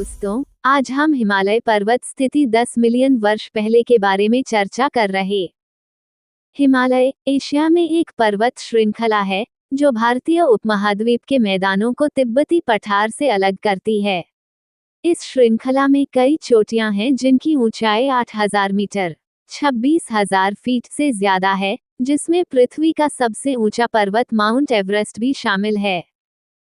दोस्तों, आज हम हिमालय पर्वत स्थिति 10 मिलियन वर्ष पहले के बारे में चर्चा कर रहे। हिमालय एशिया में एक पर्वत श्रृंखला है जो भारतीय उपमहाद्वीप के मैदानों को तिब्बती पठार से अलग करती है। इस श्रृंखला में कई चोटियां हैं जिनकी ऊंचाई 8,000 मीटर 26,000 फीट से ज्यादा है, जिसमें पृथ्वी का सबसे ऊंचा पर्वत माउंट एवरेस्ट भी शामिल है।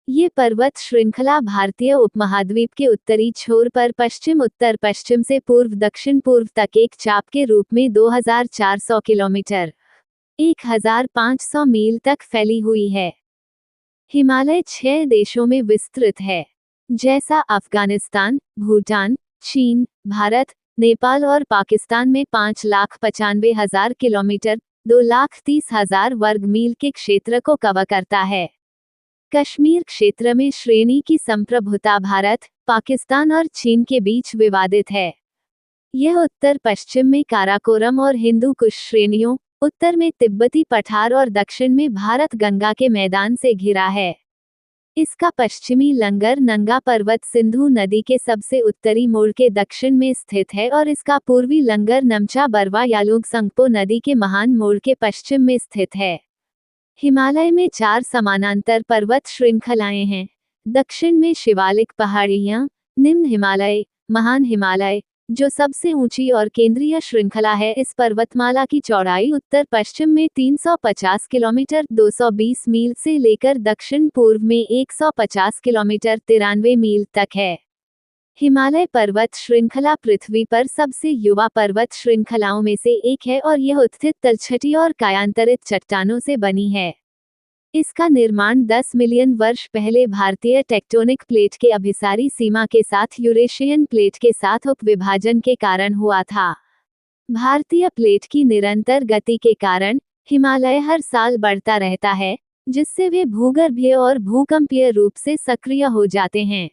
ये पर्वत श्रृंखला भारतीय उपमहाद्वीप के उत्तरी छोर पर पश्चिम उत्तर पश्चिम से पूर्व दक्षिण पूर्व तक एक चाप के रूप में 2,400 किलोमीटर 1,500 मील तक फैली हुई है। हिमालय 6 देशों में विस्तृत है, जैसा अफगानिस्तान, भूटान, चीन, भारत, नेपाल और पाकिस्तान में 5,95,000 किलोमीटर 2,30,000 वर्ग मील के क्षेत्र को कवर करता है। कश्मीर क्षेत्र में श्रेणी की संप्रभुता भारत, पाकिस्तान और चीन के बीच विवादित है। यह उत्तर पश्चिम में काराकोरम और हिंदू कुश श्रेणियों, उत्तर में तिब्बती पठार और दक्षिण में भारत गंगा के मैदान से घिरा है। इसका पश्चिमी लंगर नंगा पर्वत सिंधु नदी के सबसे उत्तरी मोड़ के दक्षिण में स्थित है और इसका पूर्वी लंगर नमचा बरवा यालूंग संगपो नदी के महान मोड़ के पश्चिम में स्थित है। हिमालय में 4 समानांतर पर्वत श्रृंखलाएं हैं। दक्षिण में शिवालिक पहाड़ियां, निम्न हिमालय, महान हिमालय, जो सबसे ऊंची और केंद्रीय श्रृंखला है। इस पर्वतमाला की चौड़ाई उत्तर पश्चिम में 350 किलोमीटर 220 मील से लेकर दक्षिण पूर्व में 150 किलोमीटर 93 मील तक है। हिमालय पर्वत श्रृंखला पृथ्वी पर सबसे युवा पर्वत श्रृंखलाओं में से एक है और यह उत्थित तलछटी और कायांतरित चट्टानों से बनी है। इसका निर्माण 10 मिलियन वर्ष पहले भारतीय टेक्टोनिक प्लेट के अभिसारी सीमा के साथ यूरेशियन प्लेट के साथ उपविभाजन के कारण हुआ था। भारतीय प्लेट की निरंतर गति के कारण हिमालय हर साल बढ़ता रहता है, जिससे वे भूगर्भीय और भूकंपीय रूप से सक्रिय हो जाते हैं।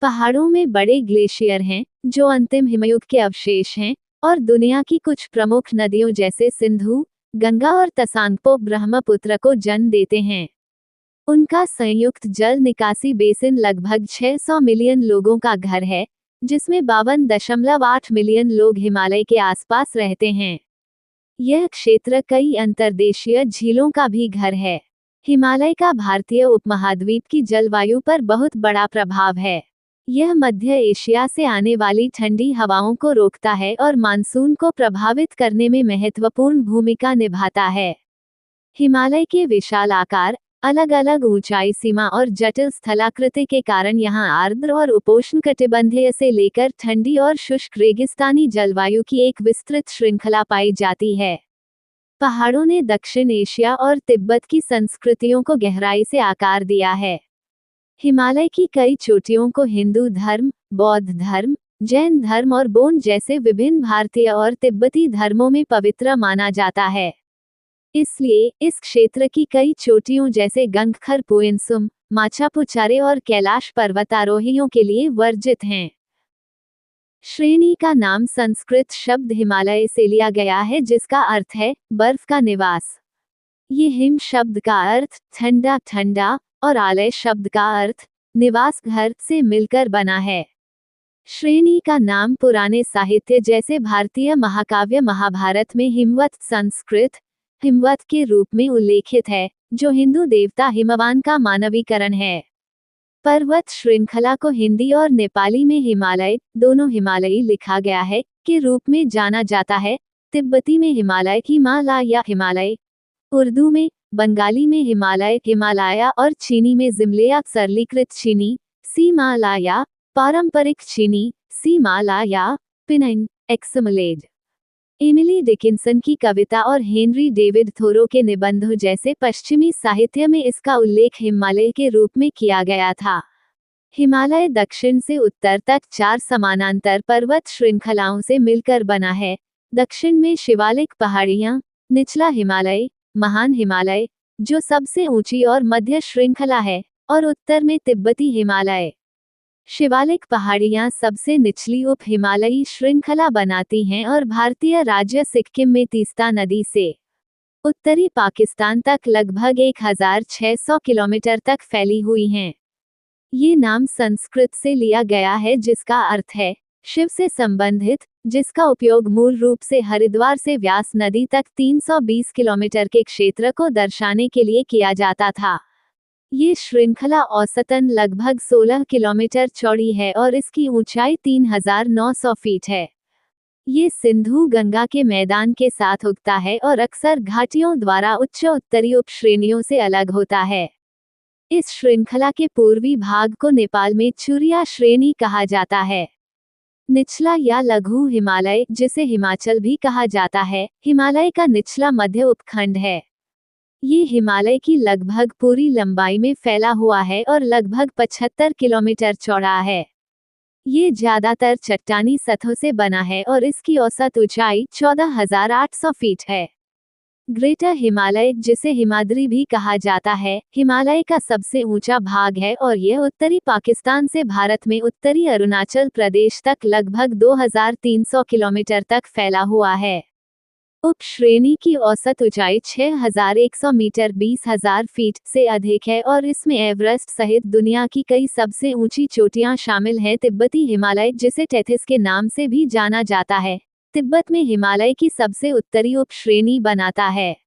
पहाड़ों में बड़े ग्लेशियर हैं, जो अंतिम हिमयुग के अवशेष हैं, और दुनिया की कुछ प्रमुख नदियों जैसे सिंधु, गंगा और तसांगपो ब्रह्मपुत्र को जन्म देते हैं। उनका संयुक्त जल निकासी बेसिन लगभग 600 मिलियन लोगों का घर है, जिसमें 52.8 मिलियन लोग हिमालय के आसपास रहते हैं। यह क्षेत्र कई अंतर्देशीय झीलों का भी घर है। हिमालय का भारतीय उपमहाद्वीप की जलवायु पर बहुत बड़ा प्रभाव है। यह मध्य एशिया से आने वाली ठंडी हवाओं को रोकता है और मानसून को प्रभावित करने में महत्वपूर्ण भूमिका निभाता है। हिमालय के विशाल आकार, अलग अलग ऊंचाई सीमा और जटिल स्थलाकृति के कारण यहाँ आर्द्र और उपोष्णकटिबंधीय से लेकर ठंडी और शुष्क रेगिस्तानी जलवायु की एक विस्तृत श्रृंखला पाई जाती है। पहाड़ों ने दक्षिण एशिया और तिब्बत की संस्कृतियों को गहराई से आकार दिया है। हिमालय की कई चोटियों को हिंदू धर्म, बौद्ध धर्म, जैन धर्म और बोन जैसे विभिन्न भारतीय और तिब्बती धर्मों में पवित्र माना जाता है। इसलिए इस क्षेत्र की कई चोटियों जैसे गंगखर पोयनसुम, माचापुचारे और कैलाश पर्वतारोहियों के लिए वर्जित हैं। श्रेणी का नाम संस्कृत शब्द हिमालय से लिया गया है, जिसका अर्थ है बर्फ का निवास। ये हिम शब्द का अर्थ ठंडा ठंडा और आलय शब्द का अर्थ निवास घर से मिलकर बना है। श्रेणी का नाम पुराने साहित्य जैसे भारतीय महाकाव्य महाभारत में हिमवत संस्कृत हिमवत के रूप में उल्लेखित है, जो हिंदू देवता हिमवान का मानवीकरण है। पर्वत श्रृंखला को हिंदी और नेपाली में हिमालय, दोनों हिमालयी लिखा गया है, के रूप में जाना जाता है। तिब्बती में हिमालय हिमालय या हिमालय, उर्दू में, बंगाली में हिमालय हिमालया और चीनी में जिमलेया सरलीकृत चीनी सीमालाया, पारंपरिक चीनी सीमालाया, पिनइन एक्समलेड। एमिली डिकिंसन की कविता और हेनरी डेविड थोरो के निबंधों जैसे पश्चिमी साहित्य में इसका उल्लेख हिमालय के रूप में किया गया था। हिमालय दक्षिण से उत्तर तक 4 समानांतर पर्वत श्रृंखलाओं से मिलकर बना है। दक्षिण में शिवालिक पहाड़ियां, निचला हिमालय, महान हिमालय, जो सबसे ऊंची और मध्य श्रृंखला है, और उत्तर में तिब्बती हिमालय। शिवालिक पहाड़ियां सबसे निचली उप हिमालयी श्रृंखला बनाती हैं और भारतीय राज्य सिक्किम में तीस्ता नदी से उत्तरी पाकिस्तान तक लगभग 1,600 किलोमीटर तक फैली हुई हैं। ये नाम संस्कृत से लिया गया है जिसका अर्थ है शिव से संबंधित, जिसका उपयोग मूल रूप से हरिद्वार से व्यास नदी तक 320 किलोमीटर के क्षेत्र को दर्शाने के लिए किया जाता था। ये श्रृंखला औसतन लगभग 16 किलोमीटर चौड़ी है और इसकी ऊंचाई 3900 फीट है। ये सिंधु गंगा के मैदान के साथ उगता है और अक्सर घाटियों द्वारा उच्च उत्तरी उपश्रेणियों से अलग होता है। इस श्रृंखला के पूर्वी भाग को नेपाल में चुरिया श्रेणी कहा जाता है। निचला या लघु हिमालय, जिसे हिमाचल भी कहा जाता है, हिमालय का निचला मध्य उपखंड है। ये हिमालय की लगभग पूरी लंबाई में फैला हुआ है और लगभग 75 किलोमीटर चौड़ा है। ये ज्यादातर चट्टानी सतहों से बना है और इसकी औसत ऊंचाई 14,800 फीट है। ग्रेटर हिमालय, जिसे हिमाद्री भी कहा जाता है, हिमालय का सबसे ऊंचा भाग है और यह उत्तरी पाकिस्तान से भारत में उत्तरी अरुणाचल प्रदेश तक लगभग 2,300 किलोमीटर तक फैला हुआ है। उप श्रेणी की औसत ऊंचाई 6,100 मीटर 20,000 फीट से अधिक है और इसमें एवरेस्ट सहित दुनिया की कई सबसे ऊंची चोटियां शामिल हैं। तिब्बती हिमालय, जिसे टेथिस के नाम से भी जाना जाता है, तिब्बत में हिमालय की सबसे उत्तरी उप श्रेणी बनाता है।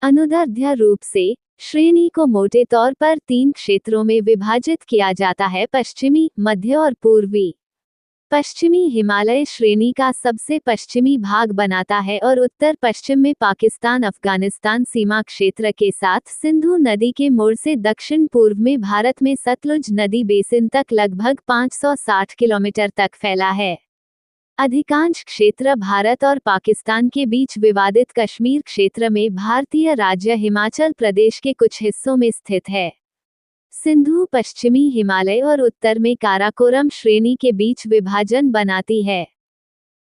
अनुदैर्ध्य रूप से श्रेणी को मोटे तौर पर 3 क्षेत्रों में विभाजित किया जाता है: पश्चिमी, मध्य और पूर्वी। पश्चिमी हिमालय श्रेणी का सबसे पश्चिमी भाग बनाता है और उत्तर पश्चिम में पाकिस्तान अफगानिस्तान सीमा क्षेत्र के साथ सिंधु नदी के मोड़ से दक्षिण पूर्व में भारत में सतलुज नदी बेसिन तक लगभग 560 किलोमीटर तक फैला है। अधिकांश क्षेत्र भारत और पाकिस्तान के बीच विवादित कश्मीर क्षेत्र में भारतीय राज्य हिमाचल प्रदेश के कुछ हिस्सों में स्थित है। सिंधु पश्चिमी हिमालय और उत्तर में काराकोरम श्रेणी के बीच विभाजन बनाती है।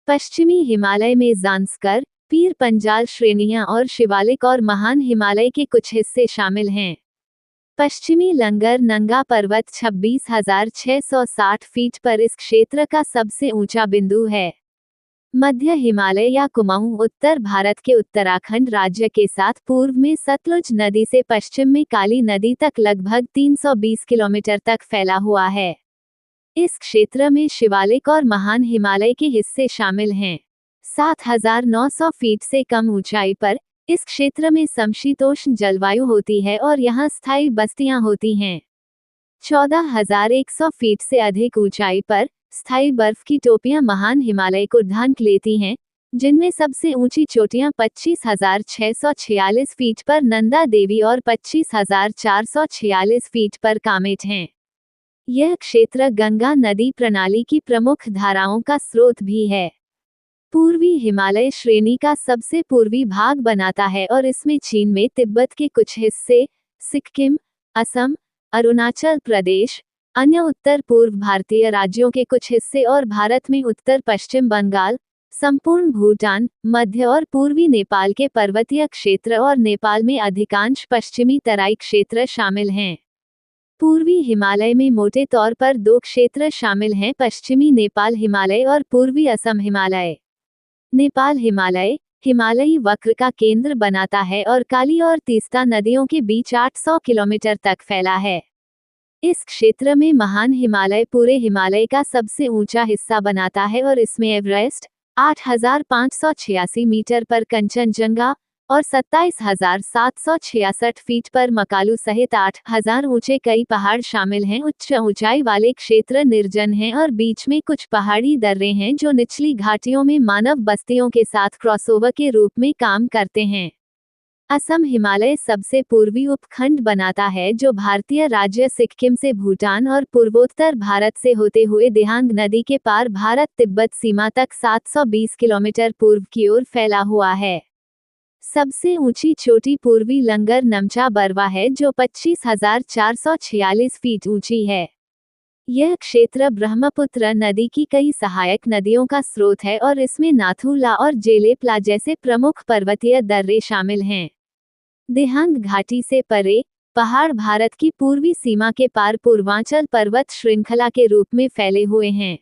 पश्चिमी हिमालय में जांस्कर, पीर पंजाल श्रेणियां और शिवालिक और महान हिमालय के कुछ हिस्से शामिल हैं। पश्चिमी लंगर नंगा पर्वत 26,660 फीट पर इस क्षेत्र का सबसे ऊंचा बिंदु है। मध्य हिमालय या कुमाऊं उत्तर भारत के उत्तराखंड राज्य के साथ पूर्व में सतलुज नदी से पश्चिम में काली नदी तक लगभग 320 किलोमीटर तक फैला हुआ है। इस क्षेत्र में शिवालिक और महान हिमालय के हिस्से शामिल हैं। 7,900 फीट से कम ऊंचाई पर इस क्षेत्र में समशीतोष्ण जलवायु होती है और यहाँ स्थायी बस्तियां होती हैं। 14,100 फीट से अधिक ऊंचाई पर स्थायी बर्फ की टोपियां महान हिमालय को ढांक लेती हैं, जिनमें सबसे ऊंची चोटियां 25,646 फीट पर नंदा देवी और 25,446 फीट पर कामेट हैं। यह क्षेत्र गंगा नदी प्रणाली की प्रमुख धाराओं का स्रोत भी है। पूर्वी हिमालय श्रेणी का सबसे पूर्वी भाग बनाता है और इसमें चीन में तिब्बत के कुछ हिस्से, सिक्किम, असम, अरुणाचल प्रदेश, अन्य उत्तर पूर्व भारतीय राज्यों के कुछ हिस्से और भारत में उत्तर पश्चिम बंगाल, संपूर्ण भूटान, मध्य और पूर्वी नेपाल के पर्वतीय क्षेत्र और नेपाल में अधिकांश पश्चिमी तराई क्षेत्र शामिल हैं। पूर्वी हिमालय में मोटे तौर पर 2 क्षेत्र शामिल हैं: पश्चिमी नेपाल हिमालय और पूर्वी असम हिमालय। नेपाल हिमालय हिमालयी वक्र का केंद्र बनाता है और काली और तीस्ता नदियों के बीच 800 किलोमीटर तक फैला है। इस क्षेत्र में महान हिमालय पूरे हिमालय का सबसे ऊंचा हिस्सा बनाता है और इसमें एवरेस्ट 8,586 मीटर पर, कंचनजंगा और 27,766 फीट पर मकालू सहित 8,000 ऊंचे कई पहाड़ शामिल हैं। उच्च ऊंचाई वाले क्षेत्र निर्जन हैं और बीच में कुछ पहाड़ी दर्रे हैं जो निचली घाटियों में मानव बस्तियों के साथ क्रॉसओवर के रूप में काम करते हैं। असम हिमालय सबसे पूर्वी उपखंड बनाता है जो भारतीय राज्य सिक्किम से भूटान और पूर्वोत्तर भारत से होते हुए दिहांग नदी के पार भारत तिब्बत सीमा तक 720 किलोमीटर पूर्व की ओर फैला हुआ है। सबसे ऊंची चोटी पूर्वी लंगर नमचा बरवा है जो 25,446 फीट ऊंची है। यह क्षेत्र ब्रह्मपुत्र नदी की कई सहायक नदियों का स्रोत है और इसमें नाथूला और जेलेपला जैसे प्रमुख पर्वतीय दर्रे शामिल हैं। दिहांग घाटी से परे पहाड़ भारत की पूर्वी सीमा के पार पूर्वांचल पर्वत श्रृंखला के रूप में फैले हुए हैं।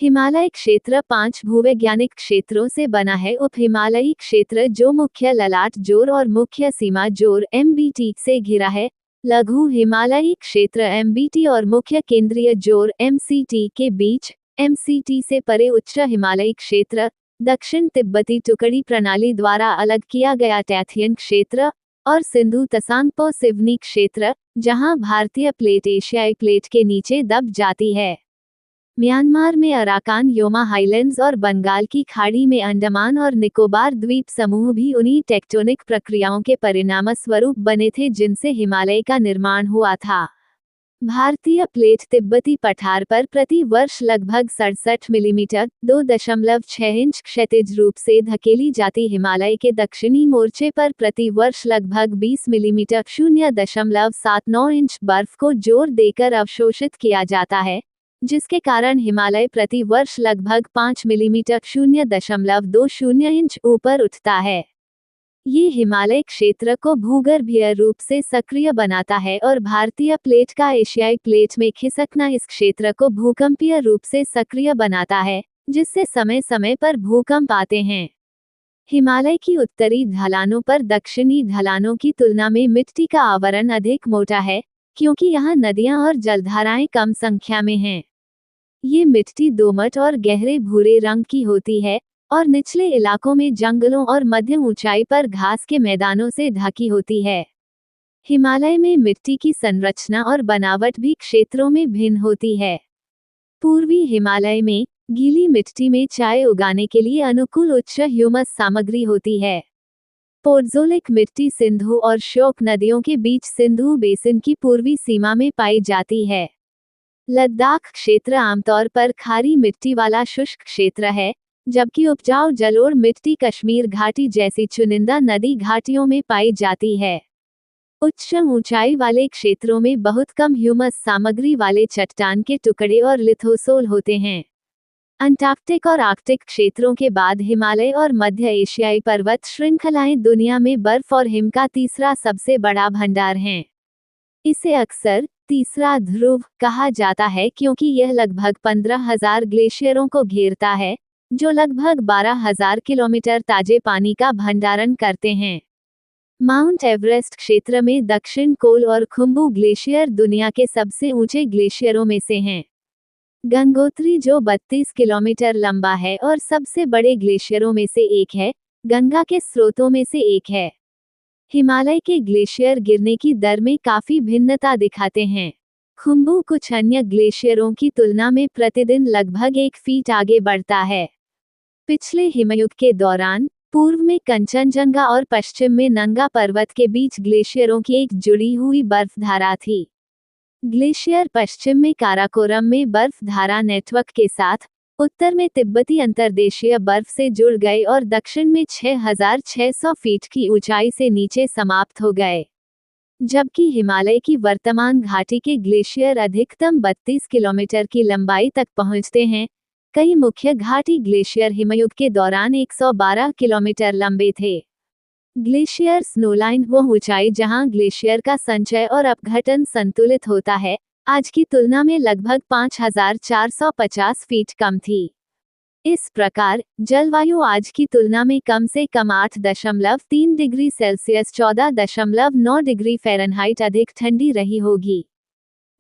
हिमालय क्षेत्र 5 भूवैज्ञानिक क्षेत्रों से बना है: उप हिमालयी क्षेत्र जो मुख्य ललाट जोर और मुख्य सीमा जोर (MBT) से घिरा है, लघु हिमालयी क्षेत्र एमबीटी और मुख्य केंद्रीय जोर एमसीटी के बीच, एमसीटी से परे उच्च हिमालयी क्षेत्र, दक्षिण तिब्बती टुकड़ी प्रणाली द्वारा अलग किया गया टैथियन क्षेत्र, और सिंधु तसांगपो सिवनी क्षेत्र, जहां भारतीय प्लेट एशियाई प्लेट के नीचे दब जाती है। म्यांमार में अराकान योमा हाइलैंड्स और बंगाल की खाड़ी में अंडमान और निकोबार द्वीप समूह भी उन्हीं टेक्टोनिक प्रक्रियाओं के परिणामस्वरूप बने थे जिनसे हिमालय का निर्माण हुआ था। भारतीय प्लेट तिब्बती पठार पर प्रति वर्ष लगभग 67 मिलीमीटर 2.6 इंच क्षैतिज रूप से धकेली जाती हिमालय के दक्षिणी मोर्चे पर प्रति वर्ष लगभग 20 मिलीमीटर 0.79 इंच बर्फ को जोर देकर अवशोषित किया जाता है, जिसके कारण हिमालय प्रति वर्ष लगभग 5 मिलीमीटर 0.20 इंच ऊपर उठता है। ये हिमालय क्षेत्र को भूगर्भीय रूप से सक्रिय बनाता है और भारतीय प्लेट का एशियाई प्लेट में खिसकना इस क्षेत्र को भूकंपीय रूप से सक्रिय बनाता है, जिससे समय समय पर भूकंप आते हैं। हिमालय की उत्तरी ढलानों पर दक्षिणी ढलानों की तुलना में मिट्टी का आवरण अधिक मोटा है, क्योंकि यहाँ नदियाँ और जलधाराएं कम संख्या में हैं। ये मिट्टी दोमट और गहरे भूरे रंग की होती है और निचले इलाकों में जंगलों और मध्यम ऊंचाई पर घास के मैदानों से ढकी होती है। हिमालय में मिट्टी की संरचना और बनावट भी क्षेत्रों में भिन्न होती है। पूर्वी हिमालय में गीली मिट्टी में चाय उगाने के लिए अनुकूल उच्च ह्यूमस सामग्री होती है। पोडज़ोलिक मिट्टी सिंधु और श्योक नदियों के बीच सिंधु बेसिन की पूर्वी सीमा में पाई जाती है। लद्दाख क्षेत्र आमतौर पर खारी मिट्टी वाला शुष्क क्षेत्र है, जबकि उपजाऊ जलोढ़ मिट्टी कश्मीर घाटी जैसी चुनिंदा नदी घाटियों में पाई जाती है। उच्च ऊंचाई वाले क्षेत्रों में बहुत कम ह्यूमस सामग्री वाले चट्टान के टुकड़े और लिथोसोल होते हैं। अंटार्कटिक और आर्कटिक क्षेत्रों के बाद हिमालय और मध्य एशियाई पर्वत श्रृंखलाएं दुनिया में बर्फ और हिम का तीसरा सबसे बड़ा भंडार हैं। इसे अक्सर तीसरा ध्रुव कहा जाता है क्योंकि यह लगभग 15,000 ग्लेशियरों को घेरता है, जो लगभग 12,000 किलोमीटर ताजे पानी का भंडारण करते हैं। माउंट एवरेस्ट क्षेत्र में दक्षिण कोल और खुम्बू ग्लेशियर दुनिया के सबसे ऊंचे ग्लेशियरों में से हैं। गंगोत्री जो 32 किलोमीटर लंबा है और सबसे बड़े ग्लेशियरों में से एक है, गंगा के स्रोतों में से एक है। हिमालय के ग्लेशियर गिरने की दर में काफी भिन्नता दिखाते हैं। खुम्बू कुछ अन्य ग्लेशियरों की तुलना में प्रतिदिन लगभग 1 फीट आगे बढ़ता है। पिछले हिमयुग के दौरान पूर्व में कंचनजंगा और पश्चिम में नंगा पर्वत के बीच ग्लेशियरों की एक जुड़ी हुई बर्फधारा थी। ग्लेशियर पश्चिम में काराकोरम में बर्फधारा नेटवर्क के साथ, उत्तर में तिब्बती अंतर्देशीय बर्फ से जुड़ गए और दक्षिण में 6,600 फीट की ऊंचाई से नीचे समाप्त हो गए। जबकि हिमालय की वर्तमान घाटी के ग्लेशियर अधिकतम 32 किलोमीटर की लंबाई तक पहुंचते हैं। कई मुख्य घाटी ग्लेशियर हिमयुग के दौरान 112 किलोमीटर लंबे थे। ग्लेशियर स्नोलाइन वो ऊंचाई जहां ग्लेशियर का संचय और अपघटन संतुलित होता है, आज की तुलना में लगभग 5,450 फीट कम थी। इस प्रकार जलवायु आज की तुलना में कम से कम 8.3 डिग्री सेल्सियस 14.9 डिग्री फ़ारेनहाइट अधिक ठंडी रही होगी।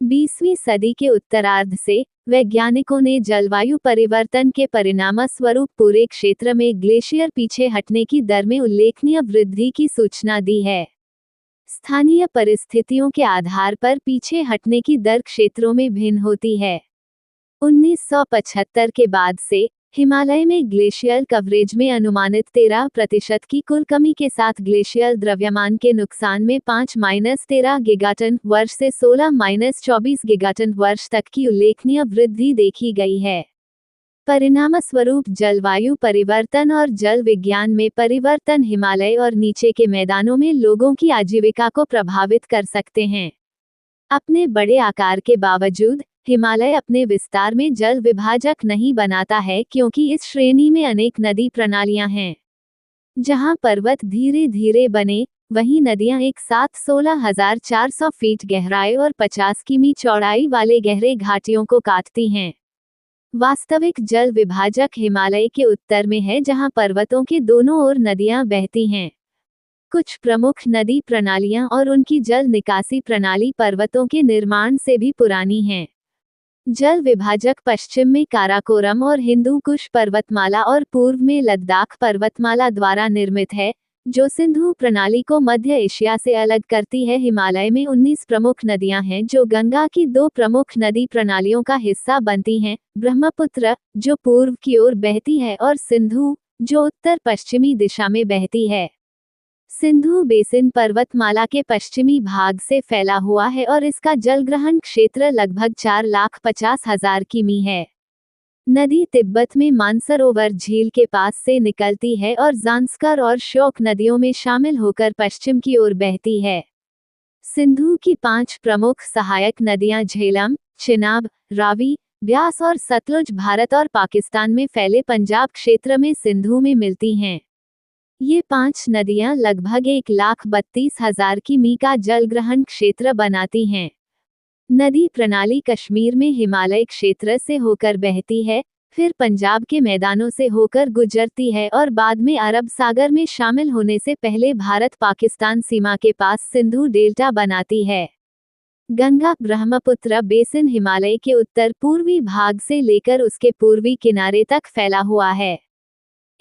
20वीं सदी के उत्तरार्ध से वैज्ञानिकों ने जलवायु परिवर्तन के परिणामस्वरूप पूरे क्षेत्र में ग्लेशियर पीछे हटने की दर में उल्लेखनीय वृद्धि की सूचना दी है। स्थानीय परिस्थितियों के आधार पर पीछे हटने की दर क्षेत्रों में भिन्न होती है। 1975 के बाद से हिमालय में ग्लेशियल कवरेज में अनुमानित 13% की कुल कमी के साथ ग्लेशियल द्रव्यमान के नुकसान में 5-13 गिगाटन वर्ष से 16-24 गिगाटन वर्ष तक की उल्लेखनीय वृद्धि देखी गई है। परिणामस्वरूप जलवायु परिवर्तन और जल विज्ञान में परिवर्तन हिमालय और नीचे के मैदानों में लोगों की आजीविका को प्रभावित कर सकते हैं। अपने बड़े आकार के बावजूद हिमालय अपने विस्तार में जल विभाजक नहीं बनाता है क्योंकि इस श्रेणी में अनेक नदी प्रणालियां हैं। जहां पर्वत धीरे धीरे बने, वहीं नदियां एक साथ 16,400 फीट गहराई और 50 किमी चौड़ाई वाले गहरे घाटियों को काटती हैं। वास्तविक जल विभाजक हिमालय के उत्तर में है जहां पर्वतों के दोनों ओर नदियां बहती हैं। कुछ प्रमुख नदी प्रणालियां और उनकी जल निकासी प्रणाली पर्वतों के निर्माण से भी पुरानी हैं। जल विभाजक पश्चिम में काराकोरम और हिंदू कुश पर्वतमाला और पूर्व में लद्दाख पर्वतमाला द्वारा निर्मित है, जो सिंधु प्रणाली को मध्य एशिया से अलग करती है। हिमालय में 19 प्रमुख नदियां हैं जो गंगा की दो प्रमुख नदी प्रणालियों का हिस्सा बनती हैं, ब्रह्मपुत्र, जो पूर्व की ओर बहती है, और सिंधु, जो उत्तर पश्चिमी दिशा में बहती है। सिंधु बेसिन पर्वतमाला के पश्चिमी भाग से फैला हुआ है और इसका जलग्रहण क्षेत्र लगभग 4,50,000 किमी है। नदी तिब्बत में मानसरोवर झील के पास से निकलती है और जांस्कर और श्योक नदियों में शामिल होकर पश्चिम की ओर बहती है। सिंधु की 5 प्रमुख सहायक नदियां झेलम, चिनाब, रावी, ब्यास और सतलुज भारत और पाकिस्तान में फैले पंजाब क्षेत्र में सिंधु में मिलती हैं। ये 5 नदियां लगभग 1,32,000 किमी का जलग्रहण क्षेत्र बनाती हैं। नदी प्रणाली कश्मीर में हिमालय क्षेत्र से होकर बहती है, फिर पंजाब के मैदानों से होकर गुजरती है और बाद में अरब सागर में शामिल होने से पहले भारत-पाकिस्तान सीमा के पास सिंधु डेल्टा बनाती है। गंगा ब्रह्मपुत्र बेसिन हिमालय के उत्तर पूर्वी भाग से लेकर उसके पूर्वी किनारे तक फैला हुआ है।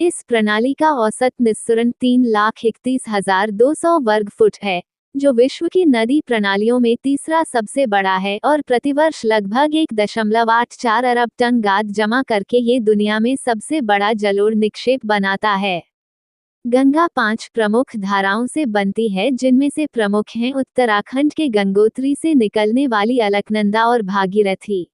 इस प्रणाली का औसत निस्सरण 3,31,200 वर्ग फुट है, जो विश्व की नदी प्रणालियों में तीसरा सबसे बड़ा है और प्रतिवर्ष लगभग 1.84 अरब टन गाद जमा करके ये दुनिया में सबसे बड़ा जलोढ़ निक्षेप बनाता है। गंगा 5 प्रमुख धाराओं से बनती है, जिनमें से प्रमुख हैं उत्तराखंड के गंगोत्री से निकलने वाली अलकनंदा और भागीरथी।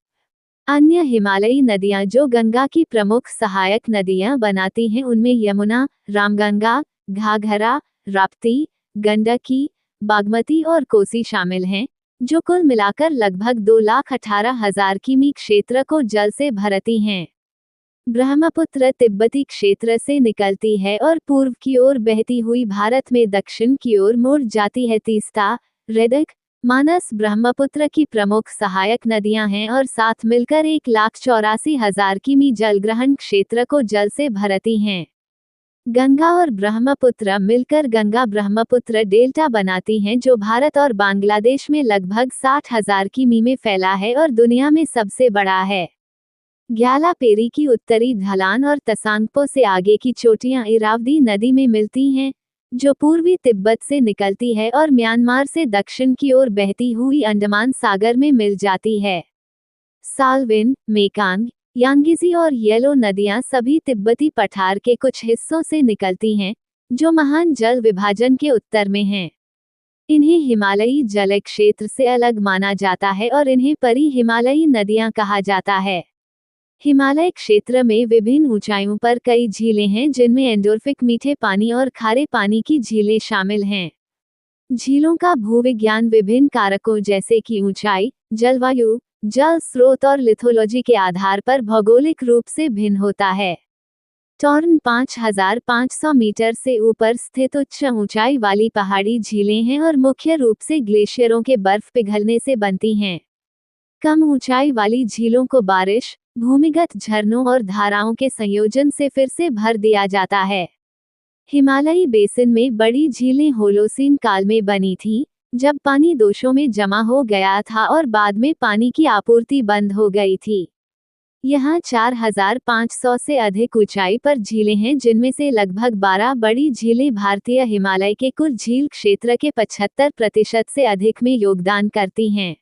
अन्य हिमालयी नदियां जो गंगा की प्रमुख सहायक नदियां बनाती हैं उनमें यमुना, रामगंगा, घाघरा, राप्ती, गंडकी, बागमती और कोसी शामिल हैं, जो कुल मिलाकर लगभग 2,18,000 किमी क्षेत्र को जल से भरती हैं। ब्रह्मपुत्र तिब्बती क्षेत्र से निकलती है और पूर्व की ओर बहती हुई भारत में दक्षिण की ओर मुड़ जाती है। तीस्ता, रेदक, मानस ब्रह्मपुत्र की प्रमुख सहायक नदियां हैं और साथ मिलकर 1,84,000 किमी जलग्रहण क्षेत्र को जल से भरती हैं। गंगा और ब्रह्मपुत्र मिलकर गंगा ब्रह्मपुत्र डेल्टा बनाती हैं, जो भारत और बांग्लादेश में लगभग 60,000 किमी में फैला है और दुनिया में सबसे बड़ा है। ग्यालापेरी की उत्तरी ढलान और तसांगपो से आगे की चोटियां इरावदी नदी में मिलती हैं, जो पूर्वी तिब्बत से निकलती है और म्यांमार से दक्षिण की ओर बहती हुई अंडमान सागर में मिल जाती है। साल्विन, मेकांग, यांगिजी और येलो नदियां सभी तिब्बती पठार के कुछ हिस्सों से निकलती हैं, जो महान जल विभाजन के उत्तर में हैं। इन्हें हिमालयी जल क्षेत्र से अलग माना जाता है और इन्हें परी हिमालयी नदियां कहा जाता है। हिमालय क्षेत्र में विभिन्न ऊंचाइयों पर कई झीलें हैं, जिनमें एंडोर्फिक मीठे पानी और खारे पानी की झीलें शामिल हैं। झीलों का भूविज्ञान विभिन्न कारकों जैसे कि ऊंचाई, जलवायु, जल स्रोत और लिथोलॉजी के आधार पर भौगोलिक रूप से भिन्न होता है। टॉर्न 5,500 मीटर से ऊपर स्थित उच्च ऊंचाई वाली पहाड़ी झीलें हैं और मुख्य रूप से ग्लेशियरों के बर्फ पिघलने से बनती हैं। कम ऊंचाई वाली झीलों को बारिश, भूमिगत झरनों और धाराओं के संयोजन से फिर से भर दिया जाता है। हिमालयी बेसिन में बड़ी झीलें होलोसीन काल में बनी थीं, जब पानी दोशों में जमा हो गया था और बाद में पानी की आपूर्ति बंद हो गई थी। यहाँ 4,500 से अधिक ऊंचाई पर झीलें हैं, जिनमें से लगभग 12 बड़ी झीलें भारतीय हिमालय के कुल झील क्षेत्र के 75% से अधिक में योगदान करती हैं।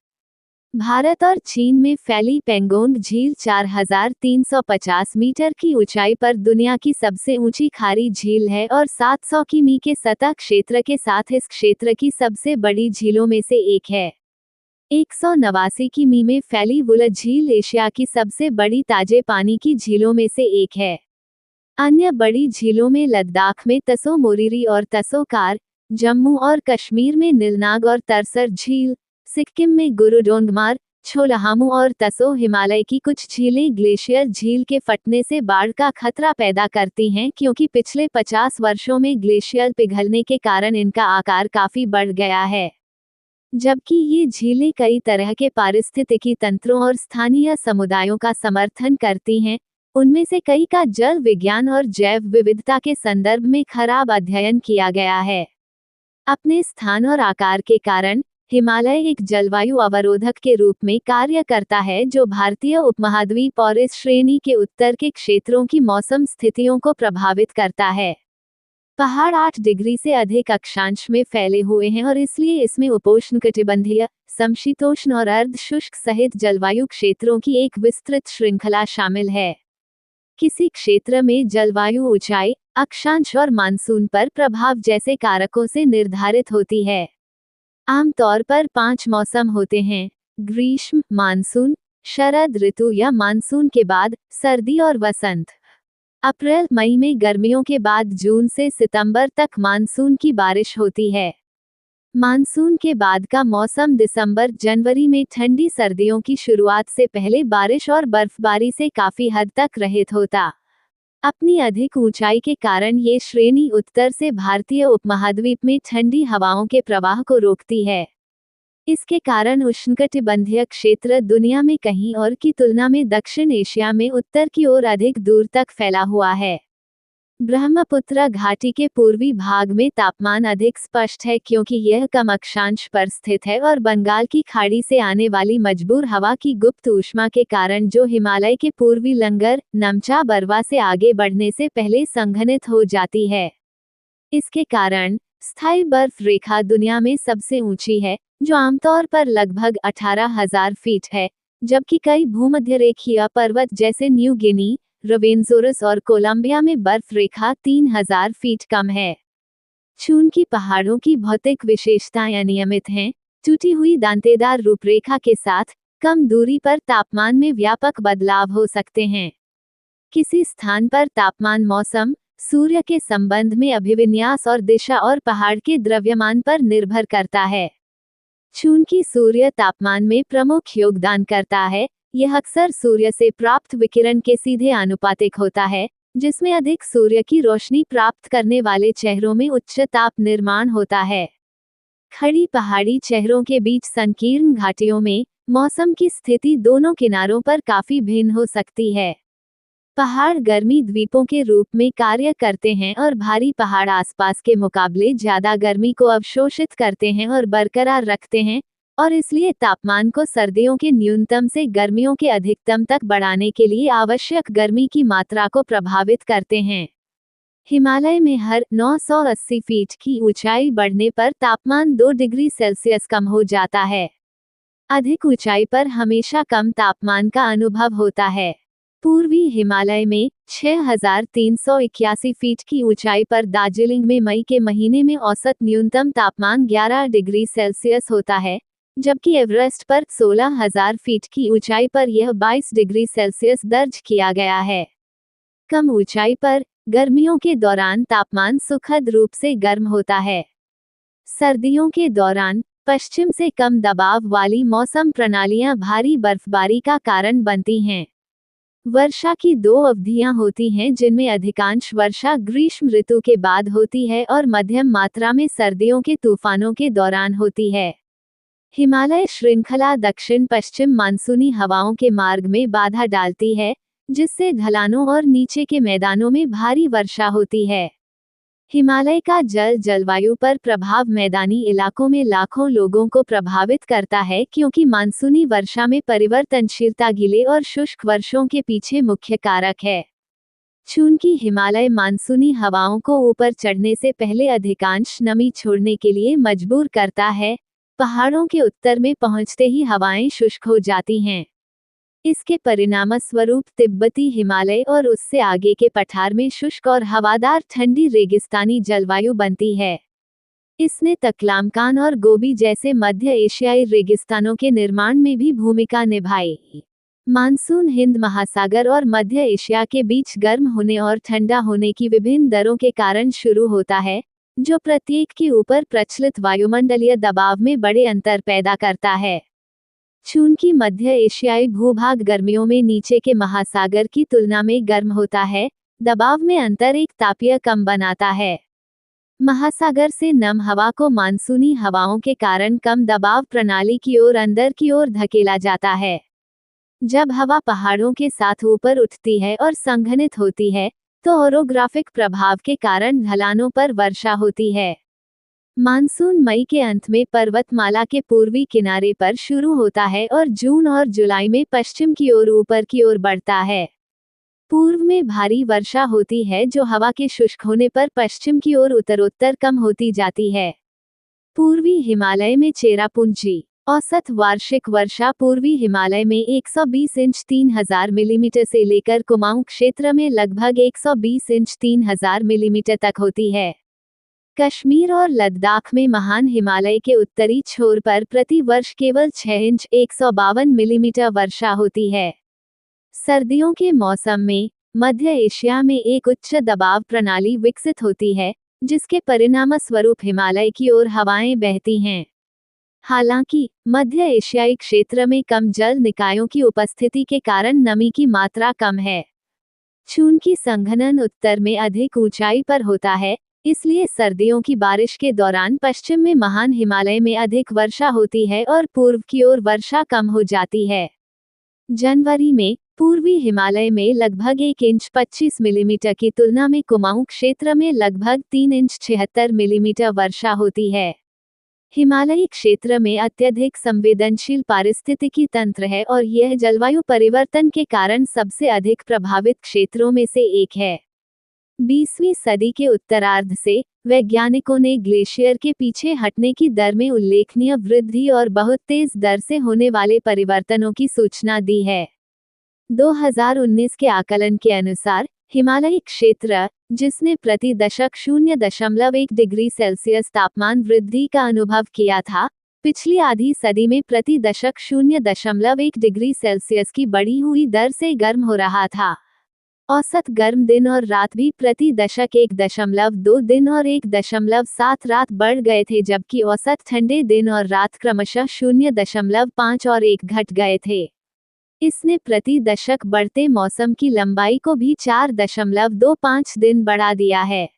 भारत और चीन में फैली पेंगोंग झील 4,350 मीटर की ऊंचाई पर दुनिया की सबसे ऊंची खारी झील है और 700 किमी के सतह क्षेत्र के साथ इस क्षेत्र की सबसे बड़ी झीलों में से एक है। 189 किमी में फैली वुलर झील एशिया की सबसे बड़ी ताजे पानी की झीलों में से एक है। अन्य बड़ी झीलों में लद्दाख में तसो मोरिरी और तसो कार, जम्मू और कश्मीर में नीलनाग और तरसर झील, सिक्किम में गुरुडोंगमार, छोलहामू और तसो, हिमालय की कुछ झीलें ग्लेशियर झील के फटने से बाढ़ का खतरा पैदा करती हैं, क्योंकि पिछले 50 वर्षों में ग्लेशियर पिघलने के कारण इनका आकार काफी बढ़ गया है। जबकि ये झीलें कई तरह के पारिस्थितिकी तंत्रों और स्थानीय समुदायों का समर्थन करती हैं, उनमें से कई का जल विज्ञान और जैव विविधता के संदर्भ में खराब अध्ययन किया गया है। अपने स्थान और आकार के कारण हिमालय एक जलवायु अवरोधक के रूप में कार्य करता है, जो भारतीय उपमहाद्वीप और इस श्रेणी के उत्तर के क्षेत्रों की मौसम स्थितियों को प्रभावित करता है। पहाड़ 8 डिग्री से अधिक अक्षांश में फैले हुए हैं और इसलिए इसमें उपोष्णकटिबंधीय, समशीतोष्ण और अर्ध शुष्क सहित जलवायु क्षेत्रों की एक विस्तृत श्रृंखला शामिल है। किसी क्षेत्र में जलवायु ऊंचाई, अक्षांश और मानसून पर प्रभाव जैसे कारकों से निर्धारित होती है। आमतौर पर 5 मौसम होते हैं: ग्रीष्म, मानसून, शरद ऋतु या मानसून के बाद सर्दी और वसंत। अप्रैल मई में गर्मियों के बाद जून से सितंबर तक मानसून की बारिश होती है। मानसून के बाद का मौसम दिसंबर जनवरी में ठंडी सर्दियों की शुरुआत से पहले बारिश और बर्फबारी से काफी हद तक रहित होता। अपनी अधिक ऊंचाई के कारण ये श्रेणी उत्तर से भारतीय उपमहाद्वीप में ठंडी हवाओं के प्रवाह को रोकती है। इसके कारण उष्णकटिबंधीय क्षेत्र दुनिया में कहीं और की तुलना में दक्षिण एशिया में उत्तर की ओर अधिक दूर तक फैला हुआ है। ब्रह्मपुत्र घाटी के पूर्वी भाग में तापमान अधिक स्पष्ट है क्योंकि यह कम अक्षांश पर स्थित है और बंगाल की खाड़ी से आने वाली मजबूर हवा की गुप्त ऊष्मा के कारण जो हिमालय के पूर्वी लंगर, नमचा बरवा से आगे बढ़ने से पहले संघनित हो जाती है। इसके कारण स्थायी बर्फ रेखा दुनिया में सबसे ऊंची है, जो आमतौर पर लगभग 18,000 फीट है, जबकि कई भूमध्यरेखीय पर्वत जैसे न्यू गिनी, रवेंजोरस और कोलंबिया में बर्फ रेखा 3,000 फीट कम है। चूंकि पहाड़ों की भौतिक विशेषताएं अनियमित हैं, टूटी हुई दांतेदार रूपरेखा के साथ कम दूरी पर तापमान में व्यापक बदलाव हो सकते हैं। किसी स्थान पर तापमान मौसम, सूर्य के संबंध में अभिविन्यास और दिशा और पहाड़ के द्रव्यमान पर निर्भर करता है। चूंकि सूर्य तापमान में प्रमुख योगदान करता है, यह अक्सर सूर्य से प्राप्त विकिरण के सीधे आनुपातिक होता है, जिसमें अधिक सूर्य की रोशनी प्राप्त करने वाले चेहरों में उच्च ताप निर्माण होता है। खड़ी पहाड़ी चेहरों के बीच संकीर्ण घाटियों में मौसम की स्थिति दोनों किनारों पर काफी भिन्न हो सकती है। पहाड़ गर्मी द्वीपों के रूप में कार्य करते हैं और भारी पहाड़ आसपास के मुकाबले ज्यादा गर्मी को अवशोषित करते हैं और बरकरार रखते हैं, और इसलिए तापमान को सर्दियों के न्यूनतम से गर्मियों के अधिकतम तक बढ़ाने के लिए आवश्यक गर्मी की मात्रा को प्रभावित करते हैं। हिमालय में हर 980 फीट की ऊंचाई बढ़ने पर तापमान 2 डिग्री सेल्सियस कम हो जाता है। अधिक ऊंचाई पर हमेशा कम तापमान का अनुभव होता है। पूर्वी हिमालय में 6,381 फीट की ऊंचाई पर दार्जिलिंग में मई के महीने में औसत न्यूनतम तापमान 11 डिग्री सेल्सियस होता है, जबकि एवरेस्ट पर 16,000 फीट की ऊंचाई पर यह 22 डिग्री सेल्सियस दर्ज किया गया है। कम ऊंचाई पर गर्मियों के दौरान तापमान सुखद रूप से गर्म होता है। सर्दियों के दौरान पश्चिम से कम दबाव वाली मौसम प्रणालियां भारी बर्फबारी का कारण बनती हैं। वर्षा की 2 अवधियां होती हैं, जिनमें अधिकांश वर्षा ग्रीष्म ऋतु के बाद होती है और मध्यम मात्रा में सर्दियों के तूफानों के दौरान होती है। हिमालय श्रृंखला दक्षिण पश्चिम मानसूनी हवाओं के मार्ग में बाधा डालती है, जिससे ढलानों और नीचे के मैदानों में भारी वर्षा होती है। हिमालय का जलवायु पर प्रभाव मैदानी इलाकों में लाखों लोगों को प्रभावित करता है, क्योंकि मानसूनी वर्षा में परिवर्तनशीलता गीले और शुष्क वर्षों के पीछे मुख्य कारक है। चूंकि हिमालय मानसूनी हवाओं को ऊपर चढ़ने से पहले अधिकांश नमी छोड़ने के लिए मजबूर करता है, पहाड़ों के उत्तर में पहुंचते ही हवाएं शुष्क हो जाती हैं। इसके परिणामस्वरूप तिब्बती हिमालय और उससे आगे के पठार में शुष्क और हवादार ठंडी रेगिस्तानी जलवायु बनती है। इसने तकलामकान और गोबी जैसे मध्य एशियाई रेगिस्तानों के निर्माण में भी भूमिका निभाई। मानसून हिंद महासागर और मध्य एशिया के बीच गर्म होने और ठंडा होने की विभिन्न दरों के कारण शुरू होता है, जो प्रत्येक के ऊपर प्रचलित वायुमंडलीय दबाव में बड़े अंतर पैदा करता है। चूंकि मध्य एशियाई भूभाग गर्मियों में नीचे के महासागर की तुलना में गर्म होता है, दबाव में अंतर एक तापीय कम बनाता है। महासागर से नम हवा को मानसूनी हवाओं के कारण कम दबाव प्रणाली की ओर अंदर की ओर धकेला जाता है। जब हवा पहाड़ों के साथ ऊपर उठती है और संघनित होती है, तो ओरोग्राफिक प्रभाव के कारण ढलानों पर वर्षा होती है। मानसून मई के अंत में पर्वतमाला के पूर्वी किनारे पर शुरू होता है और जून और जुलाई में पश्चिम की ओर ऊपर की ओर बढ़ता है। पूर्व में भारी वर्षा होती है जो हवा के शुष्क होने पर पश्चिम की ओर उत्तरोत्तर कम होती जाती है। पूर्वी हिमालय में चेरापूंजी औसत वार्षिक वर्षा पूर्वी हिमालय में 120 इंच 3000 मिलीमीटर से लेकर कुमाऊं क्षेत्र में लगभग 120 इंच 3000 मिलीमीटर तक होती है। कश्मीर और लद्दाख में महान हिमालय के उत्तरी छोर पर प्रति वर्ष केवल 6 इंच 152 मिलीमीटर वर्षा होती है। सर्दियों के मौसम में मध्य एशिया में एक उच्च दबाव प्रणाली विकसित होती है, जिसके परिणामस्वरूप हिमालय की ओर हवाएं बहती हैं। हालांकि मध्य एशियाई क्षेत्र में कम जल निकायों की उपस्थिति के कारण नमी की मात्रा कम है। चूंकि संघनन उत्तर में अधिक ऊंचाई पर होता है, इसलिए सर्दियों की बारिश के दौरान पश्चिम में महान हिमालय में अधिक वर्षा होती है और पूर्व की ओर वर्षा कम हो जाती है। जनवरी में पूर्वी हिमालय में लगभग 1 इंच 25 मिलीमीटर की तुलना में कुमाऊं क्षेत्र में लगभग 3 इंच 76 मिलीमीटर वर्षा होती है। हिमालयी क्षेत्र में अत्यधिक संवेदनशील पारिस्थितिकी तंत्र है और यह जलवायु परिवर्तन के कारण सबसे अधिक प्रभावित क्षेत्रों में से एक है। 20वीं सदी के उत्तरार्ध से वैज्ञानिकों ने ग्लेशियर के पीछे हटने की दर में उल्लेखनीय वृद्धि और बहुत तेज दर से होने वाले परिवर्तनों की सूचना दी है। 2019 के आकलन के अनुसार हिमालयी क्षेत्र, जिसने प्रति दशक 0.1 डिग्री सेल्सियस तापमान वृद्धि का अनुभव किया था, पिछली आधी सदी में प्रति दशक 0.1 डिग्री सेल्सियस की बढ़ी हुई दर से गर्म हो रहा था। औसत गर्म दिन और रात भी प्रति दशक 1.2 दिन और 1.7 रात बढ़ गए थे, जबकि औसत ठंडे दिन और रात क्रमशः 0.5 और 1 घट गए थे। इसने प्रति दशक बढ़ते मौसम की लंबाई को भी 4.25 दिन बढ़ा दिया है।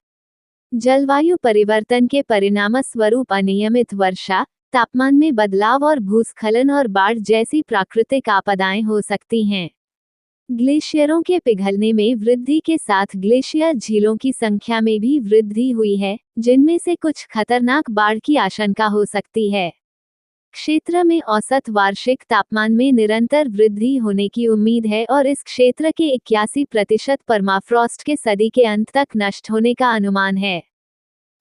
जलवायु परिवर्तन के परिणामस्वरूप अनियमित वर्षा, तापमान में बदलाव और भूस्खलन और बाढ़ जैसी प्राकृतिक आपदाएं हो सकती हैं। ग्लेशियरों के पिघलने में वृद्धि के साथ ग्लेशियर झीलों की संख्या में भी वृद्धि हुई है, जिनमें से कुछ खतरनाक बाढ़ की आशंका हो सकती है। क्षेत्र में औसत वार्षिक तापमान में निरंतर वृद्धि होने की उम्मीद है और इस क्षेत्र के 81% परमाफ्रॉस्ट के सदी के अंत तक नष्ट होने का अनुमान है।